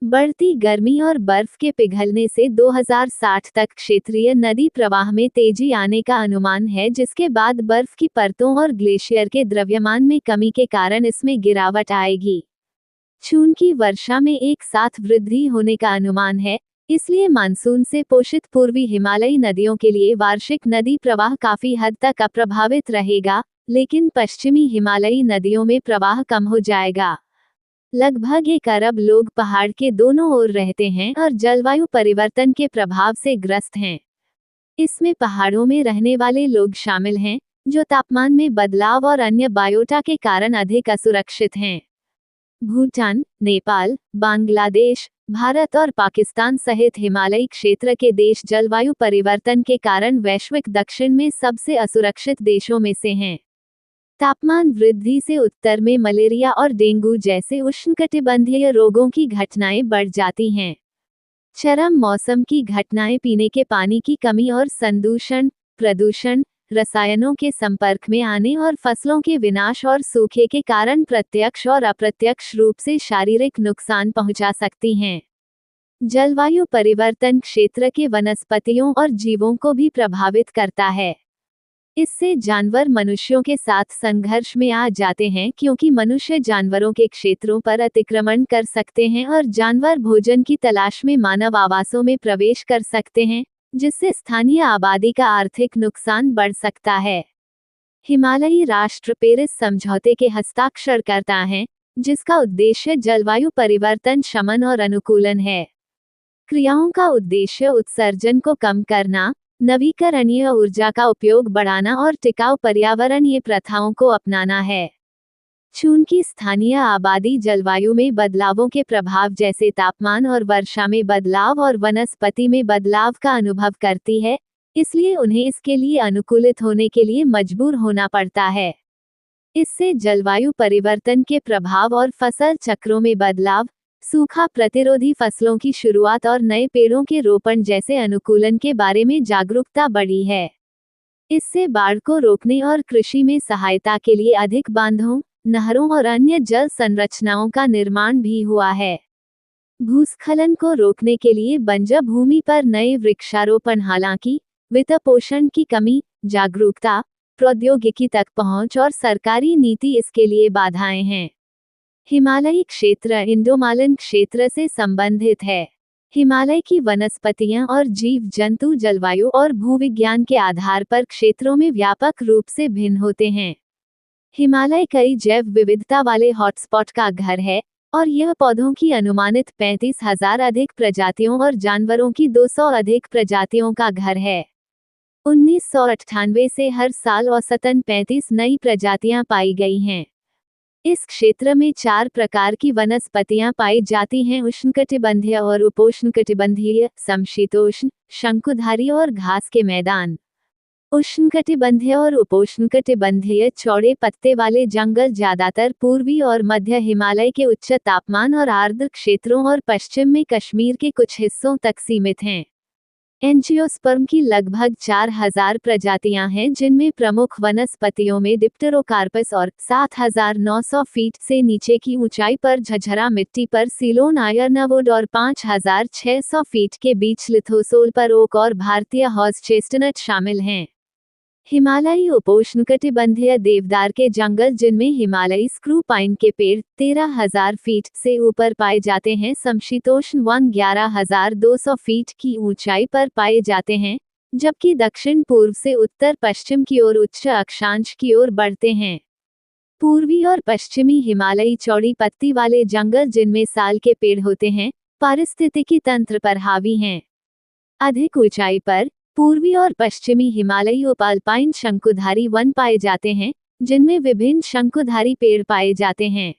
बढ़ती गर्मी और बर्फ के पिघलने से 2060 तक क्षेत्रीय नदी प्रवाह में तेजी आने का अनुमान है, जिसके बाद बर्फ की परतों और ग्लेशियर के द्रव्यमान में कमी के कारण इसमें गिरावट आएगी। चूंकि वर्षा में एक साथ वृद्धि होने का अनुमान है, इसलिए मानसून से पोषित पूर्वी हिमालयी नदियों के लिए वार्षिक नदी प्रवाह काफी हद तक अप्रभावित रहेगा, लेकिन पश्चिमी हिमालयी नदियों में प्रवाह कम हो जाएगा। लगभग 1 अरब लोग पहाड़ के दोनों ओर रहते हैं और जलवायु परिवर्तन के प्रभाव से ग्रस्त हैं। इसमें पहाड़ों में रहने वाले लोग शामिल हैं, जो तापमान में बदलाव और अन्य बायोटा के कारण अधिक असुरक्षित हैं। भूटान, नेपाल, बांग्लादेश, भारत और पाकिस्तान सहित हिमालयी क्षेत्र के देश जलवायु परिवर्तन के कारण वैश्विक दक्षिण में सबसे असुरक्षित देशों में से हैं। तापमान वृद्धि से उत्तर में मलेरिया और डेंगू जैसे उष्णकटिबंधीय रोगों की घटनाएं बढ़ जाती हैं। चरम मौसम की घटनाएं पीने के पानी की कमी और संदूषण, प्रदूषण, रसायनों के संपर्क में आने और फसलों के विनाश और सूखे के कारण प्रत्यक्ष और अप्रत्यक्ष रूप से शारीरिक नुकसान पहुंचा सकती हैं। जलवायु परिवर्तन क्षेत्र के वनस्पतियों और जीवों को भी प्रभावित करता है। इससे जानवर मनुष्यों के साथ संघर्ष में आ जाते हैं, क्योंकि मनुष्य जानवरों के क्षेत्रों पर अतिक्रमण कर सकते हैं और जानवर भोजन की तलाश में मानव आवासों में प्रवेश कर सकते हैं, जिससे स्थानीय आबादी का आर्थिक नुकसान बढ़ सकता है। हिमालयी राष्ट्र पेरिस समझौते के हस्ताक्षरकर्ता हैं, जिसका उद्देश्य जलवायु परिवर्तन शमन और अनुकूलन है। क्रियाओं का उद्देश्य उत्सर्जन को कम करना, नवीकरणीय ऊर्जा का उपयोग बढ़ाना और टिकाऊ पर्यावरणीय प्रथाओं को अपनाना है। चूंकि स्थानीय आबादी जलवायु में बदलावों के प्रभाव जैसे तापमान और वर्षा में बदलाव और वनस्पति में बदलाव का अनुभव करती है, इसलिए उन्हें इसके लिए अनुकूलित होने के लिए मजबूर होना पड़ता है। इससे जलवायु परिवर्तन के प्रभाव और फसल चक्रों में बदलाव, सूखा प्रतिरोधी फसलों की शुरुआत और नए पेड़ों के रोपण जैसे अनुकूलन के बारे में जागरूकता बढ़ी है। इससे बाढ़ को रोकने और कृषि में सहायता के लिए अधिक बांधों, नहरों और अन्य जल संरचनाओं का निर्माण भी हुआ है। भूस्खलन को रोकने के लिए बंजर भूमि पर नए वृक्षारोपण, हालांकि वित्त पोषण की कमी, जागरूकता, प्रौद्योगिकी तक पहुंच और सरकारी नीति इसके लिए बाधाएं हैं। हिमालयी क्षेत्र इंडोमालन क्षेत्र से संबंधित है। हिमालय की वनस्पतियां और जीव जंतु जलवायु और भूविज्ञान के आधार पर क्षेत्रों में व्यापक रूप से भिन्न होते हैं। हिमालय कई जैव विविधता वाले हॉटस्पॉट का घर है और यह पौधों की अनुमानित 35,000 अधिक प्रजातियों और जानवरों की 200 अधिक प्रजातियों का घर है। 1998 से हर साल औसतन 35 नई प्रजातियां पाई गई हैं। इस क्षेत्र में 4 प्रकार की वनस्पतियां पाई जाती हैं: उष्णकटिबंधीय और उपोष्णकटिबंधीय, समशीतोष्ण, शंकुधारी और घास के मैदान। उष्णकटिबंधीय और उपोष्णकटिबंधीय चौड़े पत्ते वाले जंगल ज्यादातर पूर्वी और मध्य हिमालय के उच्च तापमान और आर्द्र क्षेत्रों और पश्चिम में कश्मीर के कुछ हिस्सों तक सीमित हैं। एंजियोस्पर्म की लगभग 4,000 प्रजातियां हैं, जिनमें प्रमुख वनस्पतियों में डिप्टेरोकार्पस और 7,900 फीट से नीचे की ऊंचाई पर झझरा मिट्टी पर सीलोन आयरनवुड और 5,600 फीट के बीच लिथोसोल पर ओक और भारतीय हॉर्स चेस्टनट शामिल हैं। हिमालयी उपोष्णकटिबंधीय देवदार के जंगल, जिनमें हिमालयी स्क्रू पाइन के पेड़ 13,000 फीट से ऊपर पाए जाते हैं। समशीतोष्ण वन 11,200 फीट की ऊंचाई पर पाए जाते हैं, जबकि दक्षिण पूर्व से उत्तर पश्चिम की ओर उच्च अक्षांश की ओर बढ़ते हैं। पूर्वी और पश्चिमी हिमालयी चौड़ी पत्ती वाले जंगल, जिनमें साल के पेड़ होते हैं, पारिस्थितिकी तंत्र पर हावी हैं। अधिक ऊंचाई पर पूर्वी और पश्चिमी हिमालयी उपअल्पाइन शंकुधारी वन पाए जाते हैं, जिनमें विभिन्न शंकुधारी पेड़ पाए जाते हैं।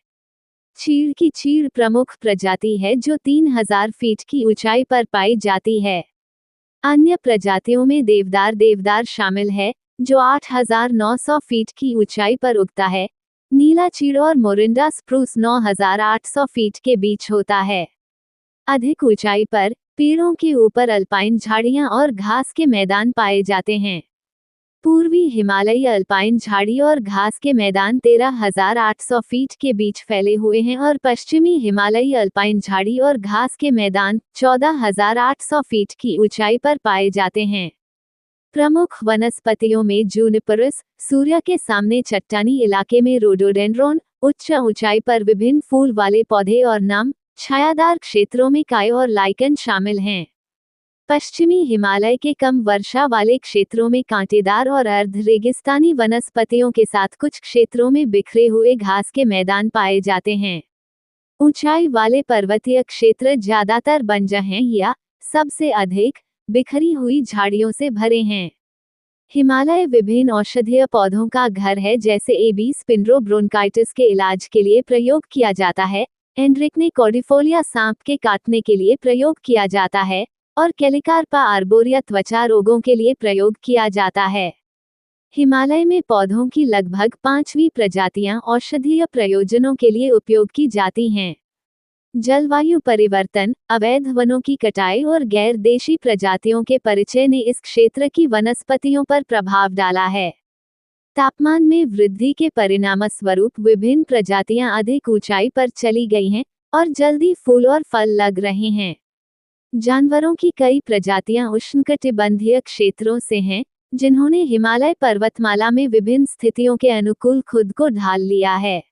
चीड़ की चीड़ प्रमुख प्रजाति है, जो 3,000 फीट की ऊंचाई पर पाई जाती है। अन्य प्रजातियों में देवदार शामिल है, जो 8,900 फीट की ऊंचाई पर उगता है। नीला चीड़ और मोरिंडा स्प्रूस 9,800 फीट के बीच होता है। अधिक ऊंचाई पर पेड़ों के ऊपर अल्पाइन झाड़ियां और घास के मैदान पाए जाते हैं। पूर्वी हिमालयी अल्पाइन झाड़ी और घास के मैदान 13,800 फीट के बीच फैले हुए हैं और पश्चिमी हिमालयी अल्पाइन झाड़ी और घास के मैदान 14,800 फीट की ऊंचाई पर पाए जाते हैं। प्रमुख वनस्पतियों में जूनिपरस, सूर्य के सामने चट्टानी इलाके में रोडोडेंड्रोन, उच्च ऊंचाई पर विभिन्न फूल वाले पौधे और नम छायादार क्षेत्रों में काय और लाइकन शामिल हैं। पश्चिमी हिमालय के कम वर्षा वाले क्षेत्रों में कांटेदार और अर्ध रेगिस्तानी वनस्पतियों के साथ कुछ क्षेत्रों में बिखरे हुए घास के मैदान पाए जाते हैं। ऊंचाई वाले पर्वतीय क्षेत्र ज्यादातर बंजर हैं या सबसे अधिक बिखरी हुई झाड़ियों से भरे हैं। हिमालय विभिन्न औषधीय पौधों का घर है, जैसे एबी स्पिंड्रो ब्रोंकाइटिस के इलाज के लिए प्रयोग किया जाता है, एंड्रिकने कॉर्डिफोलिया सांप के काटने के लिए प्रयोग किया जाता है और कैलिकार्पा आर्बोरिया त्वचा रोगों के लिए प्रयोग किया जाता है। हिमालय में पौधों की लगभग 5वीं प्रजातियां औषधीय प्रयोजनों के लिए उपयोग की जाती हैं। जलवायु परिवर्तन, अवैध वनों की कटाई और गैर देशी प्रजातियों के परिचय ने इस क्षेत्र की वनस्पतियों पर प्रभाव डाला है। तापमान में वृद्धि के परिणामस्वरूप विभिन्न प्रजातियां अधिक ऊंचाई पर चली गई हैं और जल्दी फूल और फल लग रहे हैं। जानवरों की कई प्रजातियां उष्णकटिबंधीय क्षेत्रों से हैं, जिन्होंने हिमालय पर्वतमाला में विभिन्न स्थितियों के अनुकूल खुद को ढाल लिया है।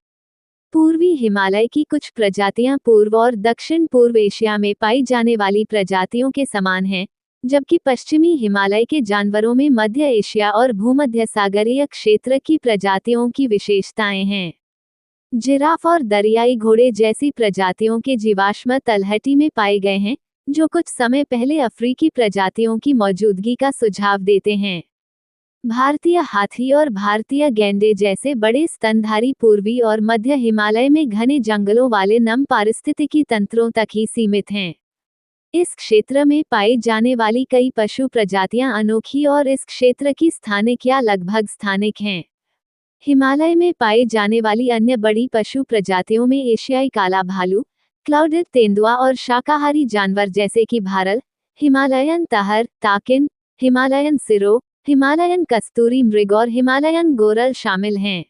पूर्वी हिमालय की कुछ प्रजातियां पूर्व और दक्षिण पूर्व एशिया में पाई जाने वाली प्रजातियों के समान हैं, जबकि पश्चिमी हिमालय के जानवरों में मध्य एशिया और भूमध्य सागरीय क्षेत्र की प्रजातियों की विशेषताएं हैं। जिराफ और दरियाई घोड़े जैसी प्रजातियों के जीवाश्म तलहटी में पाए गए हैं, जो कुछ समय पहले अफ्रीकी प्रजातियों की मौजूदगी का सुझाव देते हैं। भारतीय हाथी और भारतीय गैंडे जैसे बड़े स्तनधारी पूर्वी और मध्य हिमालय में घने जंगलों वाले नम पारिस्थितिकी तंत्रों तक ही सीमित हैं। इस क्षेत्र में पाई जाने वाली कई पशु प्रजातियां अनोखी और इस क्षेत्र की स्थानिक या लगभग स्थानिक हैं। हिमालय में पाई जाने वाली अन्य बड़ी पशु प्रजातियों में एशियाई काला भालू, क्लाउडेड तेंदुआ और शाकाहारी जानवर जैसे कि भारल, हिमालयन तहर, ताकिन, हिमालयन सिरो, हिमालयन कस्तूरी मृग और हिमालयन गोरल शामिल हैं।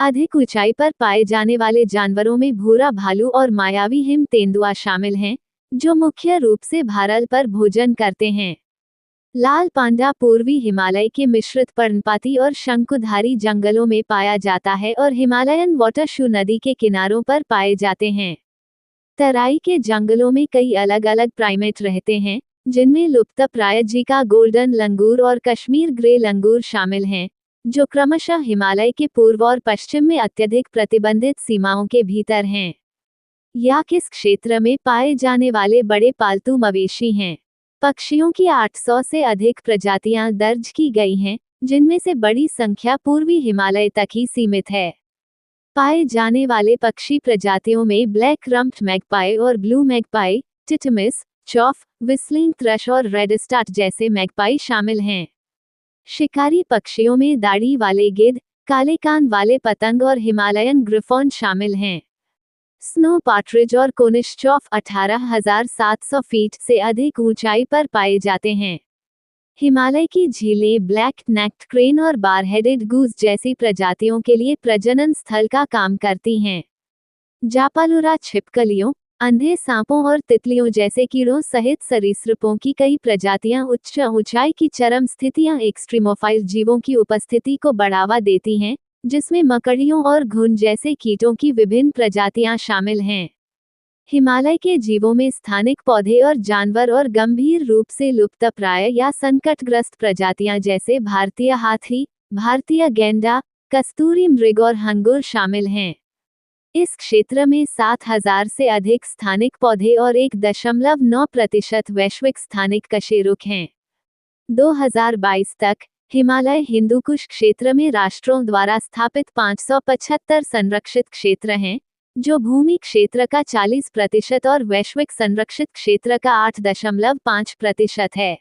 अधिक ऊंचाई पर पाए जाने वाले जानवरों में भूरा भालू और मायावी हिम तेंदुआ शामिल हैं, जो मुख्य रूप से भारल पर भोजन करते हैं। लाल पांडा पूर्वी हिमालय के मिश्रित पर्णपाती और शंकुधारी जंगलों में पाया जाता है और हिमालयन वाटरशू नदी के किनारों पर पाए जाते हैं। तराई के जंगलों में कई अलग अलग प्राइमेट रहते हैं, जिनमें लुप्तप्राय जीका गोल्डन लंगूर और कश्मीर ग्रे लंगूर शामिल हैं, जो क्रमशः हिमालय के पूर्व और पश्चिम में अत्यधिक प्रतिबंधित सीमाओं के भीतर हैं। याक इस क्षेत्र में पाए जाने वाले बड़े पालतू मवेशी हैं। पक्षियों की 800 से अधिक प्रजातियां दर्ज की गई हैं, जिनमें से बड़ी संख्या पूर्वी हिमालय तक ही सीमित है। पाए जाने वाले पक्षी प्रजातियों में ब्लैक रम्प्ड मैगपाई और ब्लू मैगपाई, टिटमिस, चॉफ, व्हिस्लिंग थ्रश और रेडस्टार्ट जैसे मैगपाई शामिल हैं। शिकारी पक्षियों में दाढ़ी वाले गिद्ध, काले कान वाले पतंग और हिमालयन ग्रिफॉन शामिल हैं। स्नो पार्ट्रिज और कोनिश चॉफ 18,700 फीट से अधिक ऊंचाई पर पाए जाते हैं। हिमालय की झीलें ब्लैक नेक्ड क्रेन और बार हेडेड गूज जैसी प्रजातियों के लिए प्रजनन स्थल का काम करती हैं। जापालुरा छिपकलियों, अंधे सांपों और तितलियों जैसे कीड़ों सहित सरीसृपों की कई प्रजातियां उच्च ऊंचाई की चरम स्थितियां एक्सट्रीमोफाइल जीवों की उपस्थिति को बढ़ावा देती हैं, जिसमें मकड़ियों और घुन जैसे कीटों की विभिन्न प्रजातियां शामिल हैं। हिमालय के जीवों में स्थानिक पौधे और जानवर और गंभीर रूप से लुप्तप्राय या संकटग्रस्त प्रजातियां जैसे भारतीय हाथी, भारतीय गैंडा, कस्तूरी मृग और हंगुर शामिल हैं। इस क्षेत्र में 7,000 से अधिक स्थानिक पौधे और 1.9% वैश्विक स्थानिक कशेरुक हैं। 2022 तक हिमालय हिंदुकुश क्षेत्र में राष्ट्रों द्वारा स्थापित 575 संरक्षित क्षेत्र हैं, जो भूमि क्षेत्र का 40% और वैश्विक संरक्षित क्षेत्र का 8.5% है।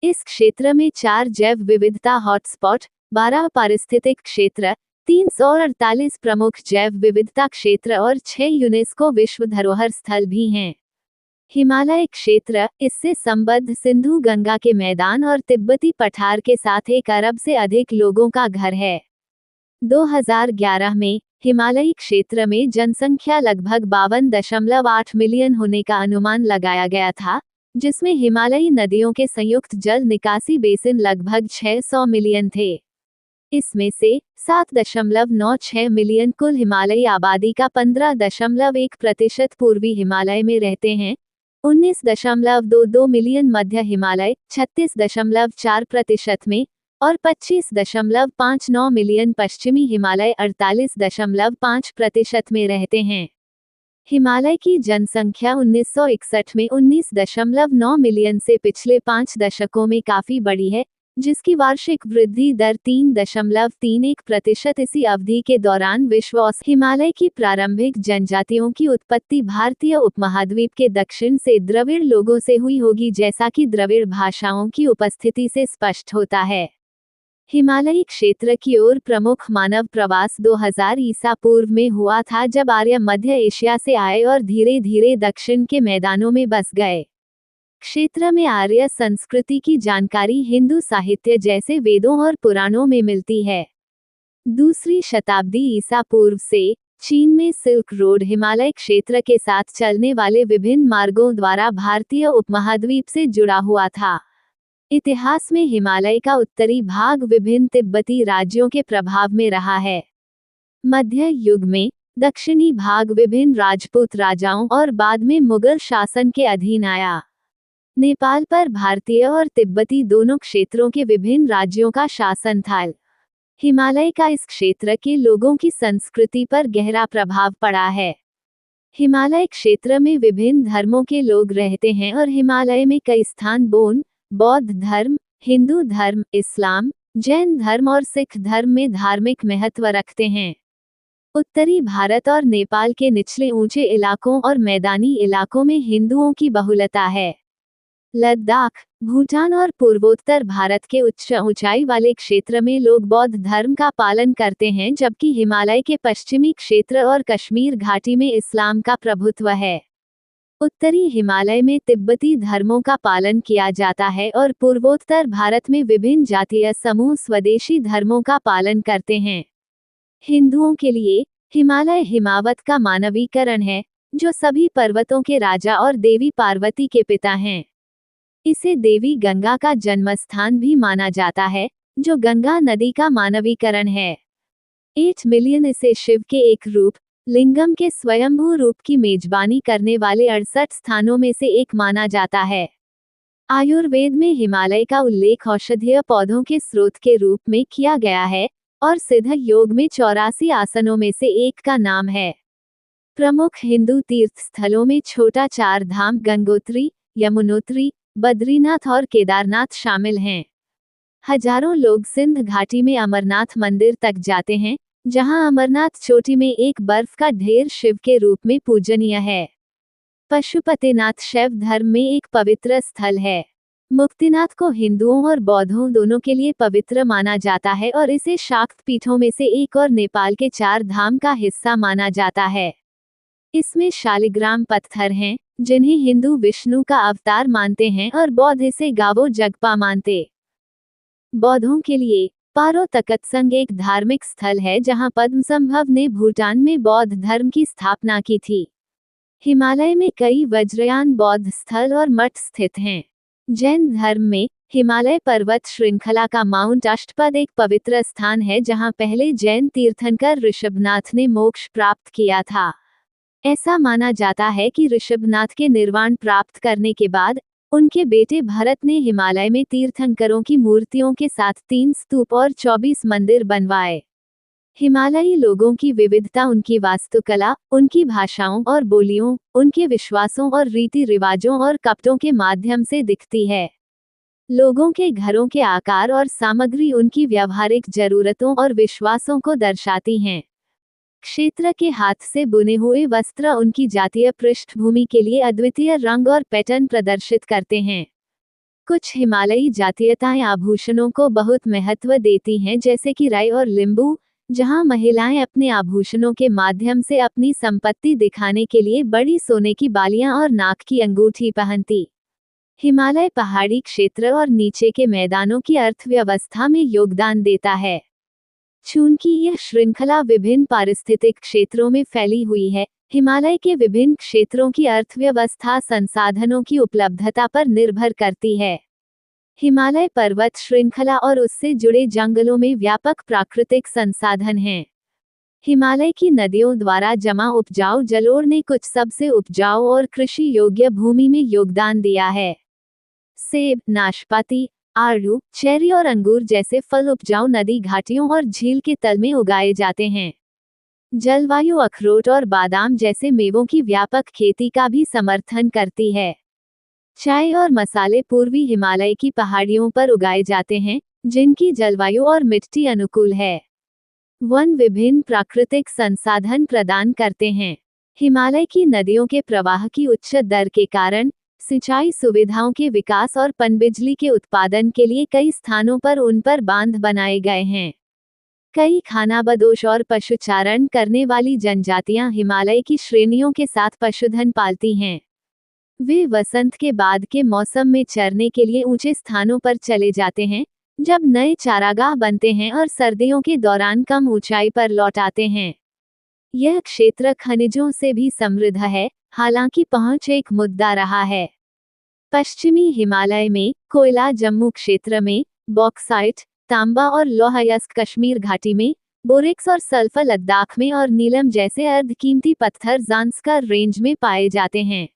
इस क्षेत्र में 4 जैव विविधता हॉटस्पॉट, 12 पारिस्थितिक क्षेत्र, 348 प्रमुख जैव विविधता क्षेत्र और 6 यूनेस्को विश्व धरोहर स्थल भी हैं। हिमालय क्षेत्र इससे संबद्ध सिंधु गंगा के मैदान और तिब्बती पठार के साथ 1 अरब से अधिक लोगों का घर है। 2011 में हिमालयी क्षेत्र में जनसंख्या लगभग 52.8 मिलियन होने का अनुमान लगाया गया था, जिसमें हिमालयी नदियों के संयुक्त जल निकासी बेसिन लगभग 600 मिलियन थे। इसमें से 7.96 मिलियन कुल हिमालयी आबादी का 15.1% पूर्वी हिमालय में रहते हैं, 19.22 मिलियन मध्य हिमालय 36.4% में और 25.59 मिलियन पश्चिमी हिमालय 48.5% में रहते हैं। हिमालय की जनसंख्या 1961 में 19.9 मिलियन से पिछले 5 दशकों में काफी बढ़ी है, जिसकी वार्षिक वृद्धि दर 3.31% इसी अवधि के दौरान विश्व औसत। हिमालय की प्रारंभिक जनजातियों की उत्पत्ति भारतीय उपमहाद्वीप के दक्षिण से द्रविड़ लोगों से हुई होगी, जैसा कि द्रविड़ भाषाओं की उपस्थिति से स्पष्ट होता है। हिमालयी क्षेत्र की ओर प्रमुख मानव प्रवास 2000 ईसा पूर्व में हुआ था, जब आर्य मध्य एशिया से आए और धीरे धीरे दक्षिण के मैदानों में बस गए। क्षेत्र में आर्य संस्कृति की जानकारी हिंदू साहित्य जैसे वेदों और पुराणों में मिलती है। दूसरी शताब्दी ईसा पूर्व से चीन में सिल्क रोड हिमालय क्षेत्र के साथ चलने वाले विभिन्न मार्गों द्वारा भारतीय उपमहाद्वीप से जुड़ा हुआ था। इतिहास में हिमालय का उत्तरी भाग विभिन्न तिब्बती राज्यों के प्रभाव में रहा है। मध्य युग में दक्षिणी भाग विभिन्न राजपूत राजाओं और बाद में मुगल शासन के अधीन आया। नेपाल पर भारतीय और तिब्बती दोनों क्षेत्रों के विभिन्न राज्यों का शासन था। हिमालय का इस क्षेत्र के लोगों की संस्कृति पर गहरा प्रभाव पड़ा है। हिमालय क्षेत्र में विभिन्न धर्मों के लोग रहते हैं और हिमालय में कई स्थान बौद्ध धर्म, हिंदू धर्म, इस्लाम, जैन धर्म और सिख धर्म में धार्मिक महत्व रखते हैं। उत्तरी भारत और नेपाल के निचले ऊंचे इलाकों और मैदानी इलाकों में हिंदुओं की बहुलता है। लद्दाख, भूटान और पूर्वोत्तर भारत के उच्च ऊंचाई वाले क्षेत्र में लोग बौद्ध धर्म का पालन करते हैं, जबकि हिमालय के पश्चिमी क्षेत्र और कश्मीर घाटी में इस्लाम का प्रभुत्व है। उत्तरी हिमालय में तिब्बती धर्मों का पालन किया जाता है और पूर्वोत्तर भारत में विभिन्न जातीय समूह स्वदेशी धर्मों का पालन करते हैं। हिंदुओं के लिए हिमालय हिमावत का मानवीकरण है, जो सभी पर्वतों के राजा और देवी पार्वती के पिता हैं। इसे देवी गंगा का जन्मस्थान भी माना जाता है, जो गंगा नदी का मानवीकरण है। 8 मिलियन इसे शिव के एक रूप लिंगम के स्वयंभू रूप की मेजबानी करने वाले 68 स्थानों में से एक माना जाता है। आयुर्वेद में हिमालय का उल्लेख औषधीय पौधों के स्रोत के रूप में किया गया है और सिद्ध योग में 84 आसनों में से एक का नाम है। प्रमुख हिंदू तीर्थ स्थलों में छोटा चार धाम गंगोत्री, यमुनोत्री, बद्रीनाथ और केदारनाथ शामिल हैं। हजारों लोग सिंध घाटी में अमरनाथ मंदिर तक जाते हैं, जहां अमरनाथ चोटी में एक बर्फ का ढेर शिव के रूप में पूजनीय है। पशुपतिनाथ शैव धर्म में एक पवित्र स्थल है। मुक्तिनाथ को हिंदुओं और बौद्धों दोनों के लिए पवित्र माना जाता है और इसे शाक्त पीठों में से एक और नेपाल के 4 धाम का हिस्सा माना जाता है। इसमें शालिग्राम पत्थर हैं, जिन्हें हिंदू विष्णु का अवतार मानते हैं और बौद्ध इसे गावो जगपा मानते। बौद्धों के लिए पारो तखतसंग एक धार्मिक स्थल है, जहां पद्मसंभव ने भूटान में बौद्ध धर्म की स्थापना की थी। हिमालय में कई वज्रयान बौद्ध स्थल और मठ स्थित हैं। जैन धर्म में हिमालय पर्वत श्रृंखला का माउंट अष्टपद एक पवित्र स्थान है, जहां पहले जैन तीर्थंकर ऋषभनाथ ने मोक्ष प्राप्त किया था। ऐसा माना जाता है कि ऋषभनाथ के निर्वाण प्राप्त करने के बाद उनके बेटे भरत ने हिमालय में तीर्थंकरों की मूर्तियों के साथ 3 स्तूप और 24 मंदिर बनवाए। हिमालयी लोगों की विविधता उनकी वास्तुकला, उनकी भाषाओं और बोलियों, उनके विश्वासों और रीति रिवाजों और कपड़ों के माध्यम से दिखती है। लोगों के घरों के आकार और सामग्री उनकी व्यावहारिक जरूरतों और विश्वासों को दर्शाती हैं। क्षेत्र के हाथ से बुने हुए वस्त्र उनकी जातीय पृष्ठभूमि के लिए अद्वितीय रंग और पैटर्न प्रदर्शित करते हैं। कुछ हिमालयी जातीयताएं आभूषणों को बहुत महत्व देती हैं, जैसे कि राय और लिंबू, जहां महिलाएं अपने आभूषणों के माध्यम से अपनी संपत्ति दिखाने के लिए बड़ी सोने की बालियां और नाक की अंगूठी पहनती। हिमालय पहाड़ी क्षेत्र और नीचे के मैदानों की अर्थव्यवस्था में योगदान देता है। चूंकि यह श्रृंखला विभिन्न पारिस्थितिक क्षेत्रों में फैली हुई है, हिमालय के विभिन्न क्षेत्रों की अर्थव्यवस्था संसाधनों की उपलब्धता पर निर्भर करती है। हिमालय पर्वत श्रृंखला और उससे जुड़े जंगलों में व्यापक प्राकृतिक संसाधन हैं। हिमालय की नदियों द्वारा जमा उपजाऊ जलोढ़ ने कुछ सबसे उपजाऊ और कृषि योग्य भूमि में योगदान दिया है। सेब, नाशपाती, आड़ू, चेरी और अंगूर जैसे फल उपजाऊ नदी घाटियों और झील के तल में उगाए जाते हैं। जलवायु अखरोट और बादाम जैसे मेवों की व्यापक खेती का भी समर्थन करती है। चाय और मसाले पूर्वी हिमालय की पहाड़ियों पर उगाए जाते हैं, जिनकी जलवायु और मिट्टी अनुकूल है। वन विभिन्न प्राकृतिक संसाधन प्रदान करते हैं। हिमालय की नदियों के प्रवाह की उच्च दर के कारण सिंचाई सुविधाओं के विकास और पनबिजली के उत्पादन के लिए कई स्थानों पर उन पर बांध बनाए गए हैं। कई खानाबदोश और पशुचारण करने वाली जनजातियां हिमालय की श्रेणियों के साथ पशुधन पालती हैं। वे वसंत के बाद के मौसम में चरने के लिए ऊंचे स्थानों पर चले जाते हैं, जब नए चारागाह बनते हैं और सर्दियों के दौरान कम ऊंचाई पर लौट आते हैं। यह क्षेत्र खनिजों से भी समृद्ध है, हालांकि पहुंच एक मुद्दा रहा है। पश्चिमी हिमालय में कोयला जम्मू क्षेत्र में, बॉक्साइट, तांबा और लौह अयस्क कश्मीर घाटी में, बोरेक्स और सल्फर लद्दाख में और नीलम जैसे अर्धकीमती पत्थर ज़ांस्कर रेंज में पाए जाते हैं।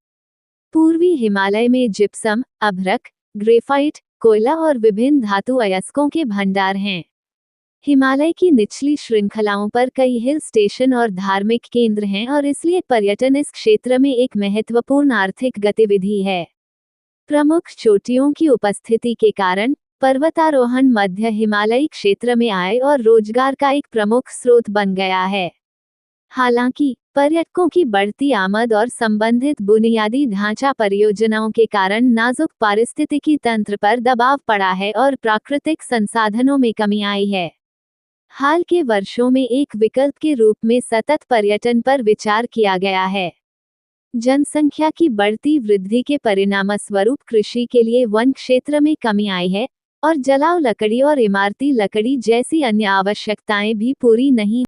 पूर्वी हिमालय में जिप्सम, अभ्रक, ग्रेफाइट, कोयला और विभिन्न धातु अयस्कों के भंडार हैं। हिमालय की निचली श्रृंखलाओं पर कई हिल स्टेशन और धार्मिक केंद्र हैं और इसलिए पर्यटन इस क्षेत्र में एक महत्वपूर्ण आर्थिक गतिविधि है। प्रमुख चोटियों की उपस्थिति के कारण पर्वतारोहण मध्य हिमालयी क्षेत्र में आय और रोजगार का एक प्रमुख स्रोत बन गया है। हालांकि पर्यटकों की बढ़ती आमद और संबंधित बुनियादी ढांचा परियोजनाओं के कारण नाजुक पारिस्थितिकी तंत्र पर दबाव पड़ा है और प्राकृतिक संसाधनों में कमी आई है। हाल के वर्षों में एक विकल्प के रूप में सतत पर्यटन पर विचार किया गया है। जनसंख्या की बढ़ती वृद्धि के परिणामस्वरूप कृषि के लिए वन क्षेत्र में कमी आई है और जलाऊ लकड़ी और इमारती लकड़ी जैसी अन्य आवश्यकताएं भी पूरी नहीं